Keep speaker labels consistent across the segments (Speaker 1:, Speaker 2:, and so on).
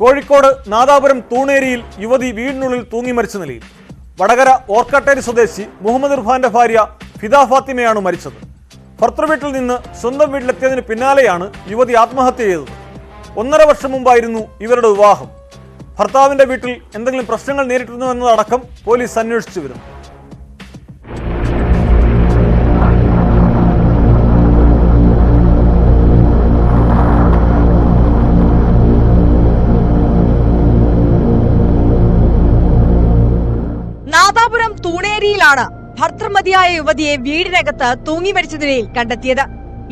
Speaker 1: കോഴിക്കോട് നാദാപുരം തൂണേരിയിൽ യുവതി വീടിനുള്ളിൽ തൂങ്ങി മരിച്ച നിലയിൽ. വടകര ഓർക്കാട്ടേരി സ്വദേശി മുഹമ്മദ് ഇർഫാന്റെ ഭാര്യ ഫിദ ഫാത്തിമയാണ് മരിച്ചത്. ഭർത്തൃവീട്ടിൽ നിന്ന് സ്വന്തം വീട്ടിലെത്തിയതിന് പിന്നാലെയാണ് യുവതി ആത്മഹത്യ ചെയ്തത്. 1.5 വർഷം മുമ്പായിരുന്നു ഇവരുടെ വിവാഹം. ഭർത്താവിന്റെ വീട്ടിൽ എന്തെങ്കിലും പ്രശ്നങ്ങൾ നേരിട്ടിരുന്നു എന്നതടക്കം പോലീസ് അന്വേഷിച്ചു വരുന്നു.
Speaker 2: നാദാപുരം തൂണേരിയിലാണ് ഭർത്തൃമതിയായ യുവതിയെ വീടിനകത്ത് തൂങ്ങി മരിച്ച നിലയിൽ കണ്ടെത്തിയത്.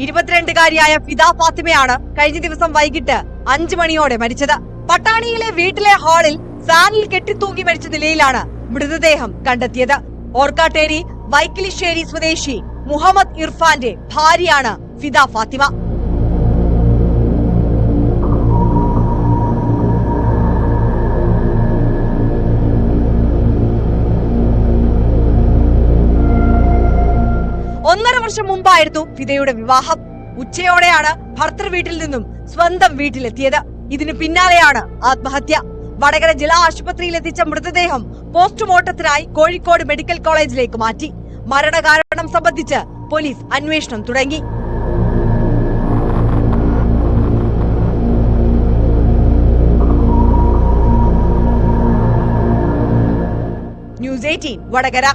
Speaker 2: 22-കാരിയായ ഫിദ ഫാത്തിമയാണ് കഴിഞ്ഞ ദിവസം വൈകിട്ട് 5 മണിയോടെ മരിച്ചത്. പട്ടാണിയിലെ വീട്ടിലെ ഹാളിൽ ഫാനിൽ കെട്ടിത്തൂങ്ങി മരിച്ച നിലയിലാണ് മൃതദേഹം കണ്ടെത്തിയത്. ഓർക്കാട്ടേരി വൈക്കിലിശ്ശേരി സ്വദേശി മുഹമ്മദ് ഇർഫാന്റെ ഭാര്യയാണ് ഫിദ ഫാത്തിമ. ഒന്നര വർഷം മുമ്പായിരുന്നു ഫിദയുടെ വിവാഹം. ഉച്ചയോടെയാണ് ഭർത്തൃ വീട്ടിൽ നിന്നും സ്വന്തം വീട്ടിലെത്തിയത്. ഇതിനു പിന്നാലെയാണ് ആത്മഹത്യ. വടകര ജില്ലാ ആശുപത്രിയിൽ എത്തിച്ച മൃതദേഹം പോസ്റ്റ്മോർട്ടത്തിനായി കോഴിക്കോട് മെഡിക്കൽ കോളേജിലേക്ക് മാറ്റി. മരണകാരണം സംബന്ധിച്ച് പോലീസ് അന്വേഷണം തുടങ്ങി. ന്യൂസ് 18 വടകര.